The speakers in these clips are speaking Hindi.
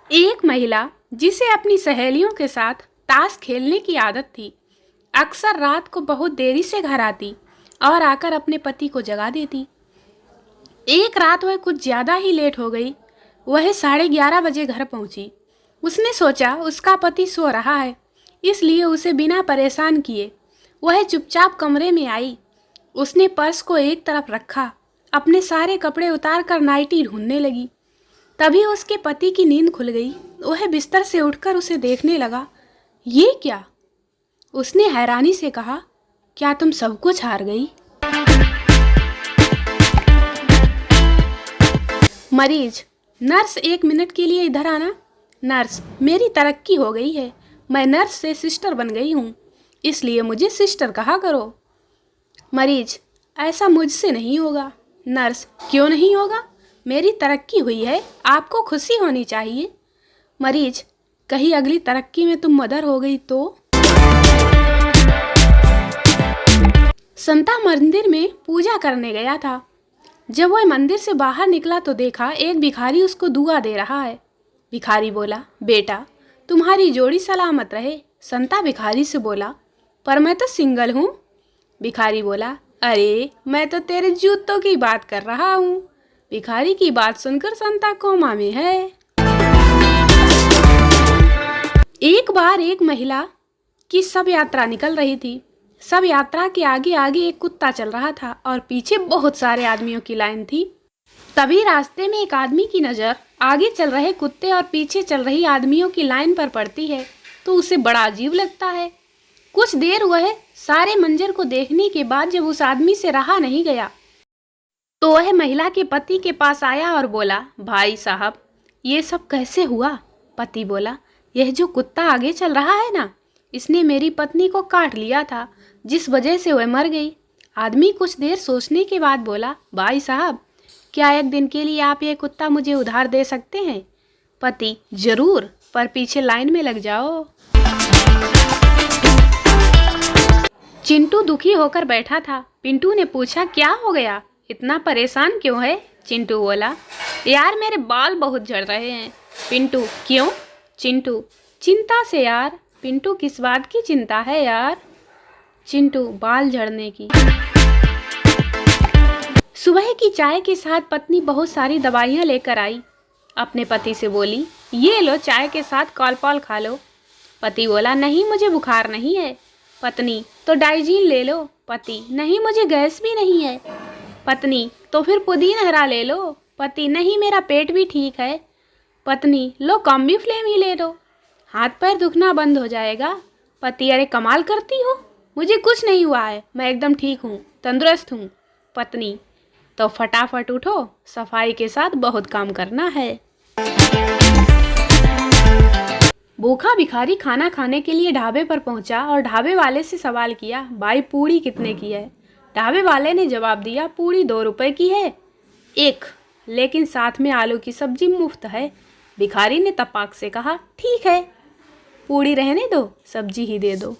एक महिला जिसे अपनी सहेलियों के साथ ताश खेलने की आदत थी, अक्सर रात को बहुत देरी से घर आती और आकर अपने पति को जगा देती। एक रात वह कुछ ज़्यादा ही लेट हो गई। वह 11:30 बजे घर पहुंची। उसने सोचा उसका पति सो रहा है, इसलिए उसे बिना परेशान किए वह चुपचाप कमरे में आई। उसने पर्स को एक तरफ रखा, अपने सारे कपड़े उतार कर नाइटी ढूंढने लगी। तभी उसके पति की नींद खुल गई। वह बिस्तर से उठकर उसे देखने लगा। ये क्या? उसने हैरानी से कहा, क्या तुम सब कुछ हार गई? मरीज, नर्स 1 मिनट के लिए इधर आना। नर्स, मेरी तरक्की हो गई है, मैं नर्स से सिस्टर बन गई हूँ, इसलिए मुझे सिस्टर कहा करो। मरीज, ऐसा मुझसे नहीं होगा। नर्स, क्यों नहीं होगा? मेरी तरक्की हुई है, आपको खुशी होनी चाहिए। मरीज, कहीं अगली तरक्की में तुम मदर हो गई तो? संता मंदिर में पूजा करने गया था। जब वह मंदिर से बाहर निकला तो देखा एक भिखारी उसको दुआ दे रहा है। भिखारी बोला, बेटा तुम्हारी जोड़ी सलामत रहे। संता भिखारी से बोला, पर मैं तो सिंगल हूँ। भिखारी बोला, अरे मैं तो तेरे जूतों की बात कर रहा हूँ। भिखारी की बात सुनकर संता कोमा में है। एक बार एक महिला की शव यात्रा निकल रही थी। शव यात्रा के आगे आगे एक कुत्ता चल रहा था और पीछे बहुत सारे आदमियों की लाइन थी। तभी रास्ते में एक आदमी की नज़र आगे चल रहे कुत्ते और पीछे चल रही आदमियों की लाइन पर पड़ती है तो उसे बड़ा अजीब लगता है। कुछ देर वह सारे मंजर को देखने के बाद जब उस आदमी से रहा नहीं गया तो वह महिला के पति के पास आया और बोला, भाई साहब ये सब कैसे हुआ? पति बोला, यह जो कुत्ता आगे चल रहा है ना, इसने मेरी पत्नी को काट लिया था, जिस वजह से वह मर गई। आदमी कुछ देर सोचने के बाद बोला, भाई साहब क्या एक दिन के लिए आप ये कुत्ता मुझे उधार दे सकते हैं? पति, जरूर, पर पीछे लाइन में लग जाओ। चिंटू दुखी होकर बैठा था। पिंटू ने पूछा, क्या हो गया, इतना परेशान क्यों है? चिंटू बोला, यार मेरे बाल बहुत झड़ रहे हैं। पिंटू, क्यों? चिंटू, चिंता से यार। पिंटू, किस बात की चिंता है यार? चिंटू, बाल झड़ने की। सुबह की चाय के साथ पत्नी बहुत सारी दवाइयाँ लेकर आई। अपने पति से बोली, ये लो चाय के साथ कॉलपॉल खा लो। पति बोला, नहीं मुझे बुखार नहीं है। पत्नी, तो डाइजीन ले लो। पति, नहीं मुझे गैस भी नहीं है। पत्नी, तो फिर पुदीन हरा ले लो। पति, नहीं मेरा पेट भी ठीक है। पत्नी, लो कॉम्बी फ्लेम ही ले लो, हाथ पैर दुखना बंद हो जाएगा। पति, अरे कमाल करती हो, मुझे कुछ नहीं हुआ है, मैं एकदम ठीक हूँ, तंदुरुस्त हूँ। पत्नी, तो फटाफट उठो, सफाई के साथ बहुत काम करना है। भूखा भिखारी खाना खाने के लिए ढाबे पर पहुंचा और ढाबे वाले से सवाल किया, भाई पूड़ी कितने की है? ढाबे वाले ने जवाब दिया, पूड़ी 2 रुपए की है एक, लेकिन साथ में आलू की सब्जी मुफ्त है। भिखारी ने तपाक से कहा, ठीक है, पूड़ी रहने दो, सब्जी ही दे दो।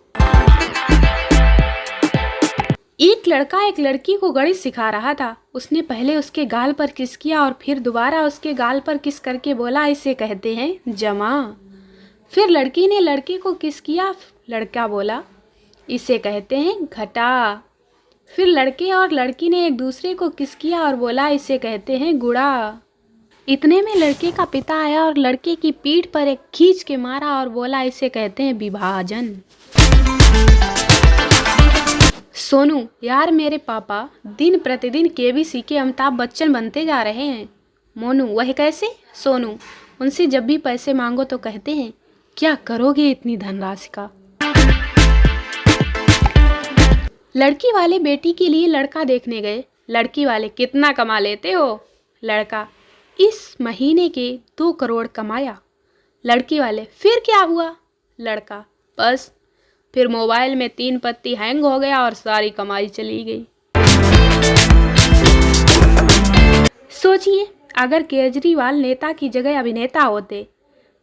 एक लड़का एक लड़की को गणित सिखा रहा था। उसने पहले उसके गाल पर किस किया और फिर दोबारा उसके गाल पर किस करके बोला, इसे कहते हैं जमा। फिर लड़की ने लड़के को किस किया, लड़का बोला, इसे कहते हैं घटा। फिर लड़के और लड़की ने एक दूसरे को किस किया और बोला, इसे कहते हैं गुड़ा। इतने में लड़के का पिता आया और लड़के की पीठ पर एक खींच के मारा और बोला, इसे कहते हैं विभाजन। सोनू, यार मेरे पापा दिन प्रतिदिन केबीसी के अमिताभ बच्चन बनते जा रहे हैं। मोनू, वह कैसे? सोनू, उनसे जब भी पैसे मांगो तो कहते हैं, क्या करोगे इतनी धनराशि का? लड़की वाले बेटी के लिए लड़का देखने गए। लड़की वाले, कितना कमा लेते हो? लड़का, इस महीने के 2 करोड़ कमाया। लड़की वाले, फिर क्या हुआ? लड़का, बस फिर मोबाइल में 3 पत्ती हैंग हो गया और सारी कमाई चली गई। सोचिए, अगर केजरीवाल नेता की जगह अभिनेता होते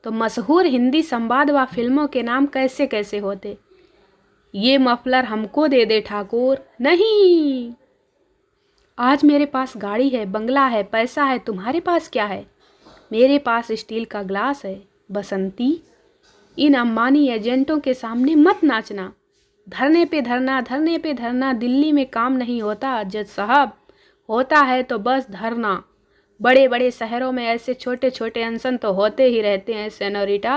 तो मशहूर हिंदी संवाद व फिल्मों के नाम कैसे कैसे होते। ये मफलर हमको दे दे ठाकुर, नहीं। आज मेरे पास गाड़ी है, बंगला है, पैसा है, तुम्हारे पास क्या है? मेरे पास स्टील का ग्लास है। बसंती, इन अंबानी एजेंटों के सामने मत नाचना। धरने पे धरना, धरने पे धरना, दिल्ली में काम नहीं होता जज साहब, होता है तो बस धरना। बड़े बड़े शहरों में ऐसे छोटे छोटे अनशन तो होते ही रहते हैं सेनोरिटा।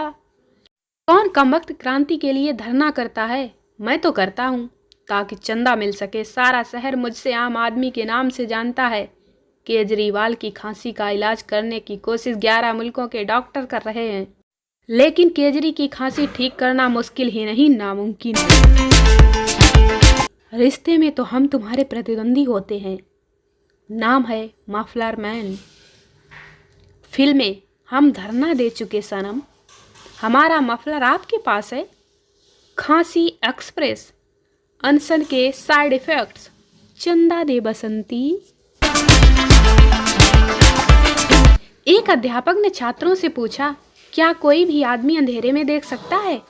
कौन कमबख्त क्रांति के लिए धरना करता है? मैं तो करता हूँ ताकि चंदा मिल सके। सारा शहर मुझसे आम आदमी के नाम से जानता है। केजरीवाल की खांसी का इलाज करने की कोशिश 11 मुल्कों के डॉक्टर कर रहे हैं, लेकिन केजरी की खांसी ठीक करना मुश्किल ही नहीं, नामुमकिन है। रिश्ते में तो हम तुम्हारे प्रतिद्वंदी होते हैं। नाम है मफलर मैन। फिल्में हम धरना दे चुके सनम, हमारा मफलर आपके पास है। खांसी एक्सप्रेस, अनशन के साइड इफेक्ट्स, चंदा दे बसंती। एक अध्यापक ने छात्रों से पूछा, क्या कोई भी आदमी अंधेरे में देख सकता है?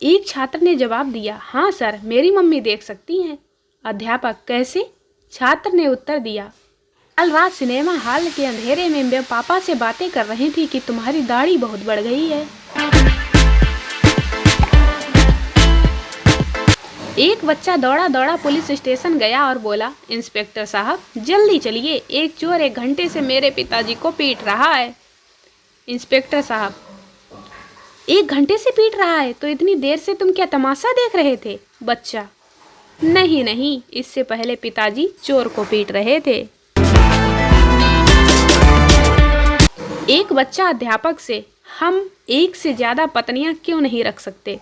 एक छात्र ने जवाब दिया, हाँ सर, मेरी मम्मी देख सकती हैं। अध्यापक, कैसे? छात्र ने उत्तर दिया, कल रात सिनेमा हॉल के अंधेरे में मैं पापा से बातें कर रही थी कि तुम्हारी दाढ़ी बहुत बढ़ गई है। एक बच्चा दौड़ा दौड़ा पुलिस स्टेशन गया और बोला, इंस्पेक्टर साहब जल्दी चलिए, एक चोर 1 घंटे से मेरे पिताजी को पीट रहा है। इंस्पेक्टर साहब, 1 घंटे से पीट रहा है तो इतनी देर से तुम क्या तमाशा देख रहे थे? बच्चा, नहीं नहीं, इससे पहले पिताजी चोर को पीट रहे थे। एक बच्चा अध्यापक से, हम 1 से ज़्यादा पत्नियां क्यों नहीं रख सकते?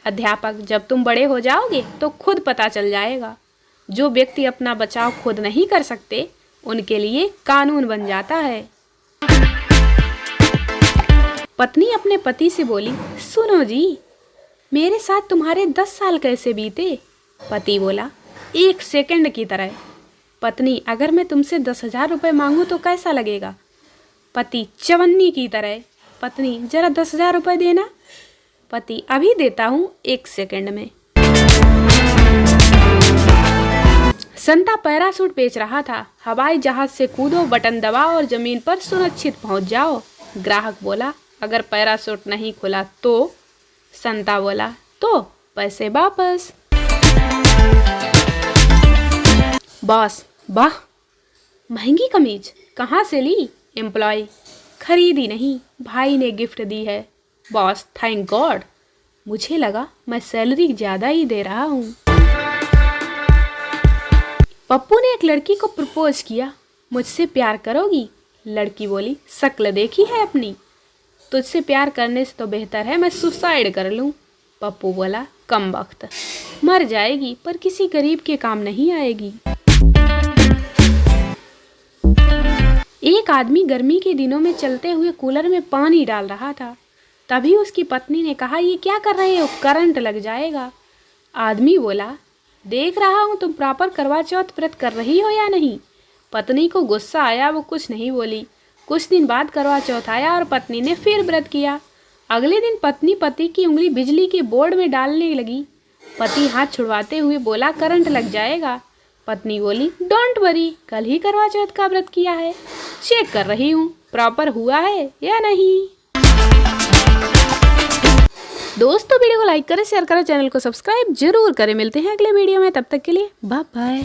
अध्यापक, जब तुम बड़े हो जाओगे तो खुद पता चल जाएगा। जो व्यक्ति अपना बचाव खुद नहीं कर सकते उनके लिए कानून बन जाता है। पत्नी अपने पति से बोली, सुनो जी, मेरे साथ तुम्हारे 10 साल कैसे बीते? पति बोला, 1 सेकंड की तरह। पत्नी, अगर मैं तुमसे 10,000 रुपये मांगूं तो कैसा लगेगा? पति, चवन्नी की तरह। पत्नी, जरा 10,000 रुपये देना। पति, अभी देता हूँ, 1 सेकंड में। संता पैराशूट बेच रहा था। हवाई जहाज से कूदो, बटन दबाओ और जमीन पर सुरक्षित पहुंच जाओ। ग्राहक बोला, अगर पैराशूट नहीं खुला तो? संता बोला, तो पैसे वापस। बॉस, वाह, महंगी कमीज कहाँ से ली? एम्प्लॉय, खरीदी नहीं, भाई ने गिफ्ट दी है। बॉस, थैंक गॉड, मुझे लगा मैं सैलरी ज़्यादा ही दे रहा हूँ। पप्पू ने एक लड़की को प्रपोज किया, मुझसे प्यार करोगी? लड़की बोली, शक्ल देखी है अपनी? तुझसे प्यार करने से तो बेहतर है मैं सुसाइड कर लूँ। पप्पू बोला, कम वक्त, मर जाएगी पर किसी गरीब के काम नहीं आएगी। एक आदमी गर्मी के दिनों में चलते हुए कूलर में पानी डाल रहा था। तभी उसकी पत्नी ने कहा, ये क्या कर रहे हो, करंट लग जाएगा। आदमी बोला, देख रहा हूँ तुम प्रॉपर करवा चौथ व्रत कर रही हो या नहीं। पत्नी को गुस्सा आया, वो कुछ नहीं बोली। कुछ दिन बाद करवा चौथ आया और पत्नी ने फिर व्रत किया। अगले दिन पत्नी पति की उंगली बिजली के बोर्ड में डालने लगी। पति हाथ छुड़वाते हुए बोला, करंट लग जाएगा। पत्नी बोली, डोंट वरी, कल ही करवा चौथ का व्रत किया है, चेक कर रही हूँ प्रॉपर हुआ है या नहीं। दोस्तों, वीडियो को लाइक करें, शेयर करें, चैनल को सब्सक्राइब जरूर करें। मिलते हैं अगले वीडियो में, तब तक के लिए बाय बाय।